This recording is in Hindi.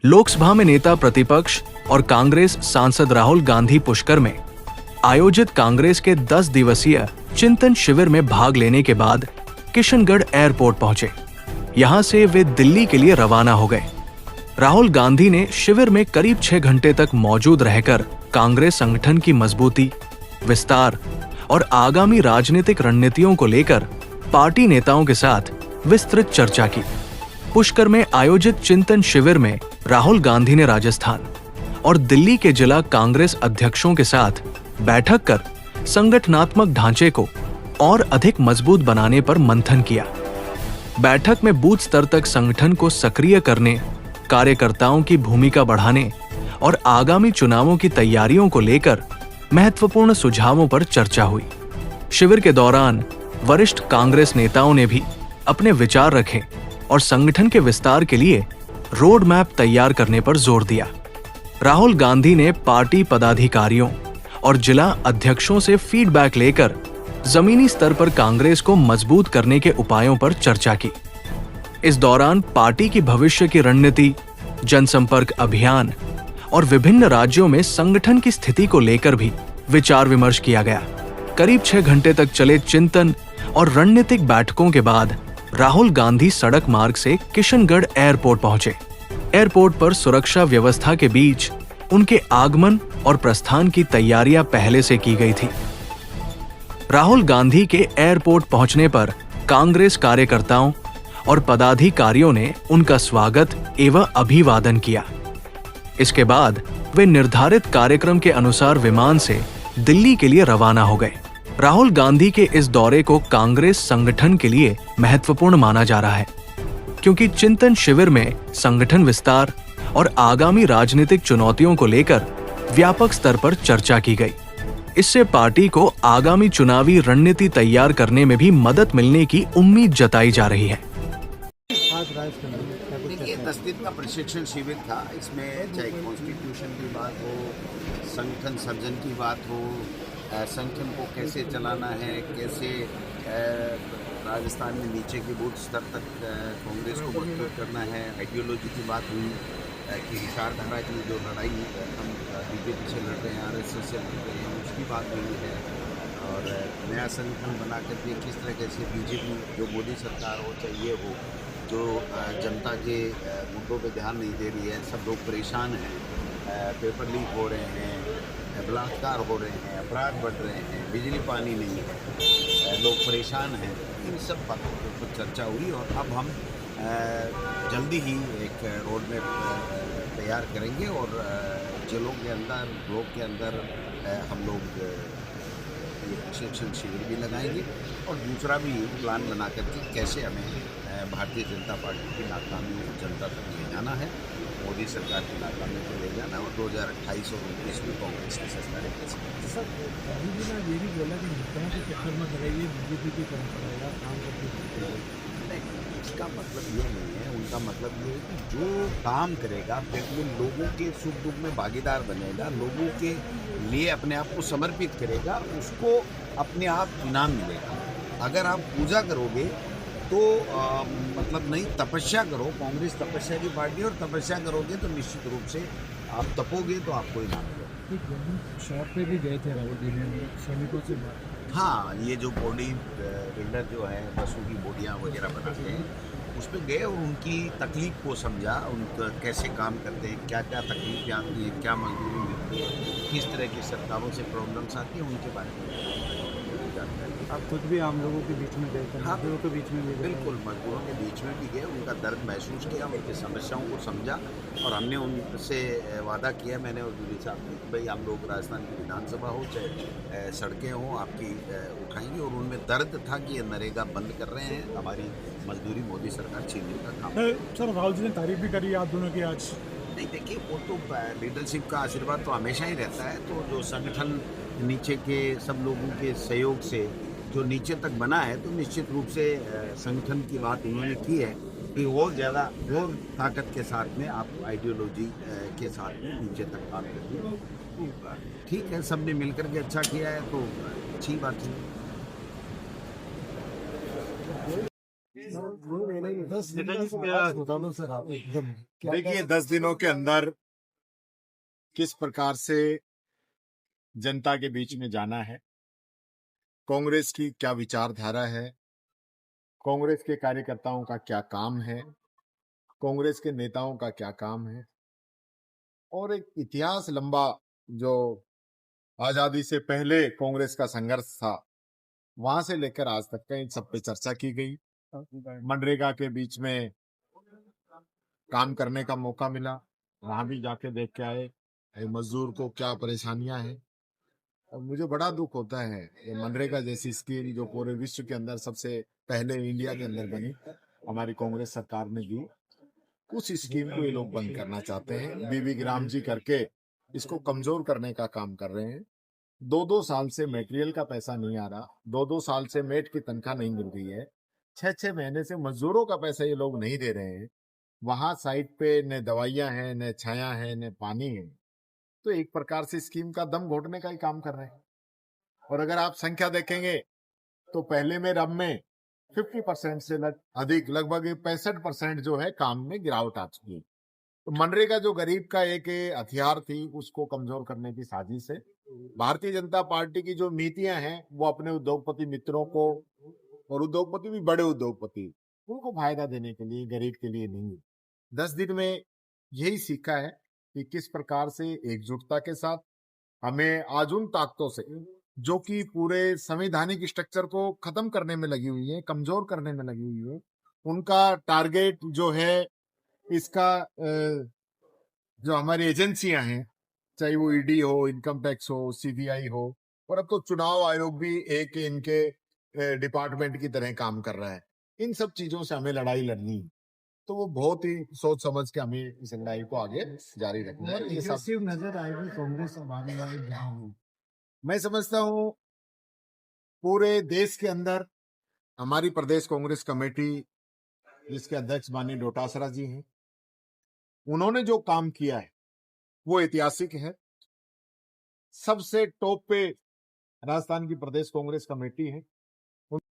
लोकसभा में नेता प्रतिपक्ष और कांग्रेस सांसद राहुल गांधी पुष्कर में आयोजित कांग्रेस के 10 दिवसीय चिंतन शिविर में भाग लेने के बाद किशनगढ़ एयरपोर्ट पहुंचे। यहां से वे दिल्ली के लिए रवाना हो गए। राहुल गांधी ने शिविर में करीब 6 घंटे तक मौजूद रहकर कांग्रेस संगठन की मजबूती, विस्तार और आगामी राजनीतिक रणनीतियों को लेकर पार्टी नेताओं के साथ विस्तृत चर्चा की। पुष्कर में आयोजित चिंतन शिविर में राहुल गांधी ने राजस्थान और दिल्ली के जिला कांग्रेस अध्यक्षों के साथ बैठक कर संगठनात्मक ढांचे को और अधिक मजबूत बनाने पर मंथन किया। बैठक में बूथ स्तर तक संगठन को सक्रिय करने, कार्यकर्ताओं की भूमिका बढ़ाने और आगामी चुनावों की तैयारियों को लेकर महत्वपूर्ण सुझावों पर चर्चा हुई। शिविर के दौरान वरिष्ठ कांग्रेस नेताओं ने भी अपने विचार रखे और संगठन के विस्तार के लिए रोड मैप तैयार करने पर जोर दिया। राहुल गांधी ने पार्टी पदाधिकारियों और जिला अध्यक्षों से फीडबैक लेकर जमीनी स्तर पर कांग्रेस को मजबूत करने के उपायों पर चर्चा की। इस दौरान पार्टी की भविष्य की रणनीति, जनसंपर्क अभियान और विभिन्न राज्यों में संगठन की स्थिति को लेकर भी विचार विमर्श किया गया। करीब 6 घंटे तक चले चिंतन और रणनीतिक बैठकों के बाद राहुल गांधी सड़क मार्ग से किशनगढ़ एयरपोर्ट पहुंचे। एयरपोर्ट पर सुरक्षा व्यवस्था के बीच उनके आगमन और प्रस्थान की तैयारियां पहले से की गई थी। राहुल गांधी के एयरपोर्ट पहुंचने पर कांग्रेस कार्यकर्ताओं और पदाधिकारियों ने उनका स्वागत एवं अभिवादन किया। इसके बाद वे निर्धारित कार्यक्रम के अनुसार विमान से दिल्ली के लिए रवाना हो गए। राहुल गांधी के इस दौरे को कांग्रेस संगठन के लिए महत्वपूर्ण माना जा रहा है, क्योंकि चिंतन शिविर में संगठन विस्तार और आगामी राजनीतिक चुनौतियों को लेकर व्यापक स्तर पर चर्चा की गई। इससे पार्टी को आगामी चुनावी रणनीति तैयार करने में भी मदद मिलने की उम्मीद जताई जा रही है। देखिए, 10 दिन का प्रशिक्षण शिविर था। इसमें चाहे कॉन्स्टिट्यूशन की बात हो, संगठन सर्जन की बात हो, संगठन को कैसे चलाना है, कैसे राजस्थान में नीचे के बूथ स्तर तक कांग्रेस को मजबूत करना है, आइडियोलॉजी की बात हुई कि विचारधारा की जो लड़ाई हम बीजेपी से लड़ रहे हैं, आरएसएस से लड़ रहे हैं, उसकी बात हुई है। और नया संगठन बना करके किस तरह से बीजेपी जो मोदी सरकार हो चाहे ये हो, जो जनता के मुद्दों पे ध्यान नहीं दे रही है, सब लोग परेशान हैं, पेपर लीक हो रहे हैं, बलात्कार हो रहे हैं, अपराध बढ़ रहे हैं, बिजली पानी नहीं है, लोग परेशान हैं। इन सब बातों के ऊपर चर्चा हुई और अब हम जल्दी ही एक रोड मैप तैयार करेंगे और जिलों के अंदर, ब्लॉक के अंदर हम लोग ये प्रशिक्षण शिविर भी लगाएंगे और दूसरा भी प्लान बना करके कैसे हमें भारतीय जनता पार्टी की नाकामी जनता तक ले जाना है, मोदी सरकार की नाकामी को ले जाना और 2028 और 29 में कांग्रेस की सरकार कैसे। सर, अभी भी ना ये भी बोला कि नेताओं के चक्कर में कराइए, बीजेपी की परंपरा काम करते हैं। इसका मतलब ये नहीं है, उनका मतलब ये है कि जो काम करेगा फिर वो लोगों के सुख दुख में भागीदार बनेगा, लोगों के लिए अपने आप को समर्पित करेगा, उसको अपने आप इनाम मिलेगा। अगर आप पूजा करोगे तो मतलब नहीं, तपस्या करो। कांग्रेस तपस्या की पार्टी और तपस्या करोगे तो निश्चित रूप से आप तपोगे तो आपको इनाम मिलेगा। शॉप पे भी गए थे राहुल जी ने श्रमिकों से बात। हाँ, ये जो बॉडी बिल्डर जो है बसों की बॉडियाँ वगैरह बनाते हैं, उस पर गए और उनकी तकलीफ को समझा, उनका कैसे काम करते हैं, क्या क्या तकलीफें आती हैं, क्या मजदूरी मिलती है, किस तरह की सरकारों से प्रॉब्लम्स आती हैं, उनके बारे में जानकारी। आप खुद भी आम लोगों के बीच में गए थे? हाँ, मजदूरों के बीच में भी गए? बिल्कुल, मजदूरों के बीच में भी गए, उनका दर्द महसूस किया, उनकी समस्याओं को समझा और हमने उनसे वादा किया, मैंने और बीडी साहब ने, कि भाई हम लोग राजस्थान की विधानसभा हो चाहे सड़कें हों, आपकी उठाएंगे। और उनमें दर्द था कि ये नरेगा बंद कर रहे हैं, हमारी मजदूरी मोदी सरकार छीनने का काम। सर, राहुल जी ने तारीफ भी करी आप दोनों की आज। नहीं, देखिए, वो तो लीडरशिप का आशीर्वाद तो हमेशा ही रहता है। तो जो संगठन नीचे के सब लोगों के सहयोग से जो नीचे तक बना है, तो निश्चित रूप से संगठन की बात उन्होंने की है कि और ज़्यादा और ताकत के साथ में आप आइडियोलॉजी के साथ में नीचे तक काम करिए। ठीक है, सबने मिलकर के अच्छा किया है तो अच्छी बात है। 10 दिन का प्रयास बता दो सर आप एकदम देखिए 10 दिनों के अंदर किस प्रकार से जनता के बीच में जाना है, कांग्रेस की क्या विचारधारा है, कांग्रेस के कार्यकर्ताओं का क्या काम है, कांग्रेस के नेताओं का क्या काम है, और एक इतिहास लंबा जो आजादी से पहले कांग्रेस का संघर्ष था वहां से लेकर आज तक का इन सब पे चर्चा की गई। मनरेगा के बीच में काम करने का मौका मिला, वहां भी जाके देख के आए मजदूर को क्या परेशानियां हैं। और मुझे बड़ा दुख होता है ये मनरेगा जैसी स्कीम जो पूरे विश्व के अंदर सबसे पहले इंडिया के अंदर बनी, हमारी कांग्रेस सरकार ने दी, उस स्कीम को ये लोग बंद करना चाहते हैं। बीबी ग्राम जी करके इसको कमजोर करने का काम कर रहे हैं। 2-2 साल से मटेरियल का पैसा नहीं आ रहा, 2-2 साल से मेट की तनख्वाह नहीं मिल रही है, 6-6 महीने से मजदूरों का पैसा ये लोग नहीं दे रहे हैं। वहां साइड पे न दवाइयां हैं, न छाया है, न पानी है। तो एक प्रकार से स्कीम का दम घोटने का ही काम कर रहे हैं। और अगर आप संख्या देखेंगे तो पहले में रब में 50% से अधिक लगभग 65% जो है काम में गिरावट आ चुकी है। तो मनरेगा जो गरीब का एक हथियार थी उसको कमजोर करने की साजिश है। भारतीय जनता पार्टी की जो नीतियां हैं वो अपने उद्योगपति मित्रों को, और उद्योगपति भी बड़े उद्योगपति, उनको फायदा देने के लिए, गरीब के लिए नहीं। 10 दिन में यही सीखा है कि किस प्रकार से एकजुटता के साथ हमें आज उन ताकतों से जो कि पूरे संवैधानिक स्ट्रक्चर को खत्म करने में लगी हुई है, कमजोर करने में लगी हुई है, उनका टारगेट जो है इसका जो हमारी एजेंसियां हैं, चाहे वो ईडी हो, इनकम टैक्स हो, सीबीआई हो, और अब तो चुनाव आयोग भी एक इनके डिपार्टमेंट की तरह काम कर रहा है। इन सब चीजों से हमें लड़ाई लड़नी है, तो वो बहुत ही सोच समझ के हमें इस लड़ाई को आगे जारी रखना है। ये सब नजर आएगी कांग्रेस अब आने वाले दिनों में। मैं समझता हूँ पूरे देश के अंदर हमारी प्रदेश कांग्रेस कमेटी जिसके अध्यक्ष माननीय डोटासरा जी हैं, उन्होंने जो काम किया है वो ऐतिहासिक है। सबसे टॉप पे राजस्थान की प्रदेश कांग्रेस कमेटी है।